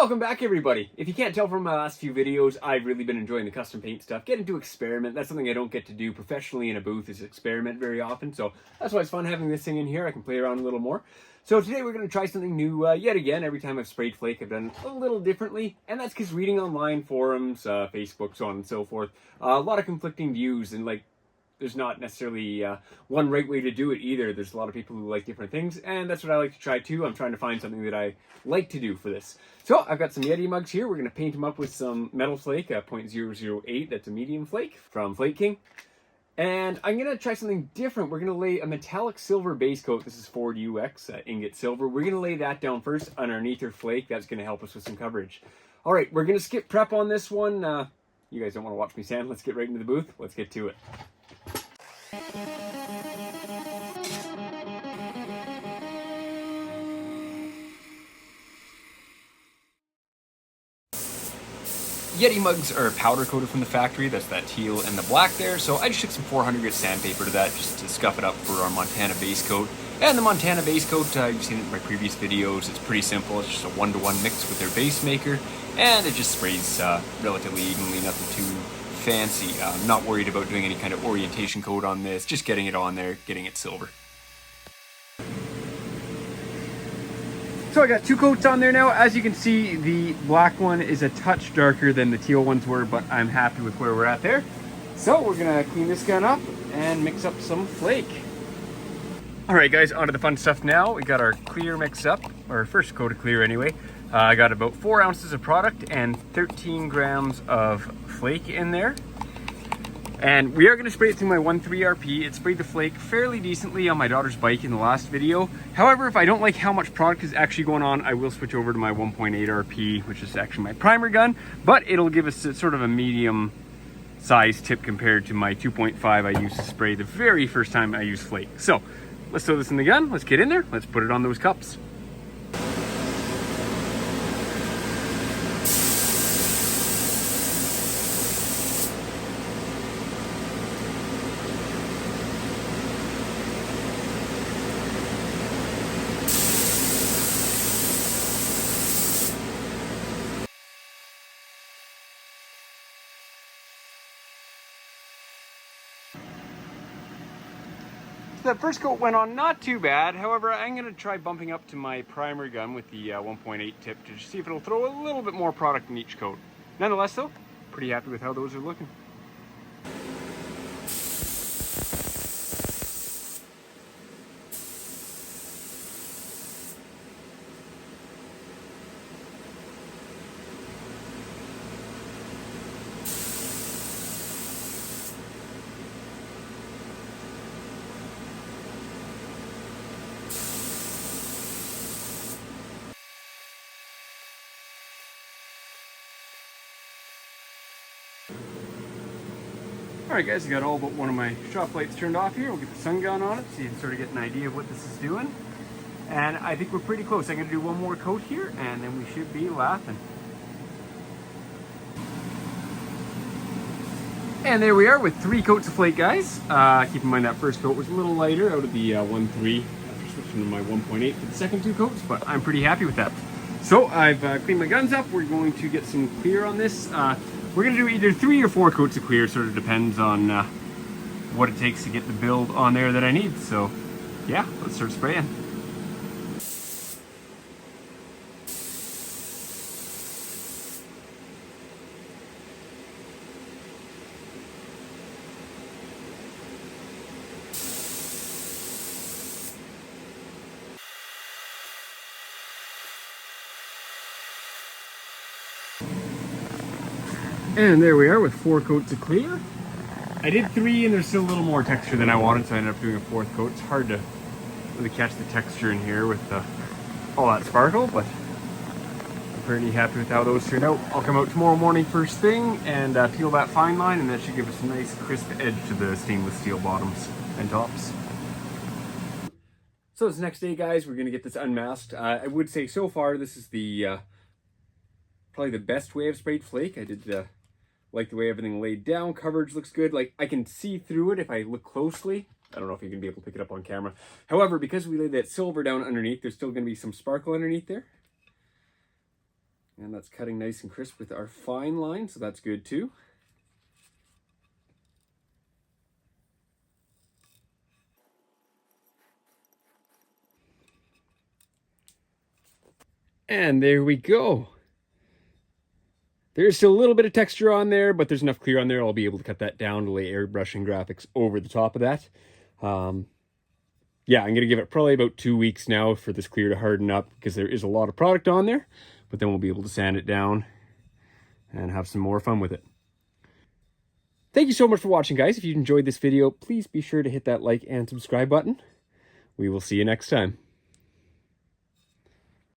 Welcome back, everybody. If you can't tell from my last few videos, I've really been enjoying the custom paint stuff, getting to experiment. That's something I don't get to do professionally in a booth, is experiment very often, so that's why it's fun having this thing in here. I can play around a little more. So today we're going to try something new yet again. Every time I've sprayed flake, I've done it a little differently, and that's because reading online, forums, Facebook, so on and so forth, a lot of conflicting views, and there's not necessarily one right way to do it either. There's a lot of people who like different things, and that's what I like to try too. I'm trying to find something that I like to do for this. So I've got some Yeti mugs here. We're going to paint them up with some metal flake, 0.008. That's a medium flake from Flake King. And I'm going to try something different. We're going to lay a metallic silver base coat. This is Ford UX ingot silver. We're going to lay that down first underneath our flake. That's going to help us with some coverage. All right, we're going to skip prep on this one. You guys don't want to watch me sand. Let's get right into the booth. Let's get to it. Yeti mugs are powder coated from the factory. That's that teal and the black there. So I just took some 400 grit sandpaper to that just to scuff it up for our Montana base coat. And the Montana base coat, you've seen it in my previous videos. It's pretty simple. It's just a 1-to-1 mix with their base maker. And it just sprays relatively evenly, nothing too fancy. I'm not worried about doing any kind of orientation coat on this. Just getting it on there, getting it silver. So I got 2 coats on there now. As you can see, the black one is a touch darker than the teal ones were, but I'm happy with where we're at there. So we're gonna clean this gun up and mix up some flake. All right, guys, onto the fun stuff now. We got our clear mixed up, or first coat of clear anyway. I got about 4 ounces of product and 13 grams of flake in there. And we are going to spray it through my 1.3 RP. It sprayed the flake fairly decently on my daughter's bike in the last video. However, if I don't like how much product is actually going on, I will switch over to my 1.8 RP, which is actually my primer gun. But it'll give us sort of a medium size tip compared to my 2.5 I used to spray the very first time I used flake. So let's throw this in the gun. Let's get in there. Let's put it on those cups. That first coat went on not too bad. However, I'm going to try bumping up to my primer gun with the 1.8 tip to see if it'll throw a little bit more product in each coat. Nonetheless though, pretty happy with how those are looking. Alright guys, I got all but one of my shop lights turned off here. We'll get the sun gun on it so you can sort of get an idea of what this is doing. And I think we're pretty close. I'm going to do one more coat here and then we should be laughing. And there we are with 3 coats of flake, guys. Keep in mind that first coat was a little lighter out of the 1.3 after switching to my 1.8 for the second 2 coats, but I'm pretty happy with that. So I've cleaned my guns up. We're going to get some clear on this. We're going to do either 3 or 4 coats of clear, sort of depends on what it takes to get the build on there that I need. So yeah, let's start spraying. And there we are with 4 coats of clear. I did 3 and there's still a little more texture than I wanted, so I ended up doing a 4th coat. It's hard to really catch the texture in here with all that sparkle, but I'm pretty happy with how those turned out. I'll come out tomorrow morning first thing and peel that fine line, and that should give us a nice crisp edge to the stainless steel bottoms and tops. So this next day, guys, we're going to get this unmasked. I would say so far this is the probably the best way I've sprayed flake. I did like the way everything laid down. Coverage looks good. Like, I can see through it if I look closely. I don't know if you can be able to pick it up on camera. However, because we laid that silver down underneath, there's still going to be some sparkle underneath there. And that's cutting nice and crisp with our fine line, so that's good too. And there we go. There's still a little bit of texture on there, but there's enough clear on there. I'll be able to cut that down to lay airbrushing graphics over the top of that. Yeah, I'm going to give it probably about 2 weeks now for this clear to harden up, because there is a lot of product on there, but then we'll be able to sand it down and have some more fun with it. Thank you so much for watching, guys. If you enjoyed this video, please be sure to hit that like and subscribe button. We will see you next time.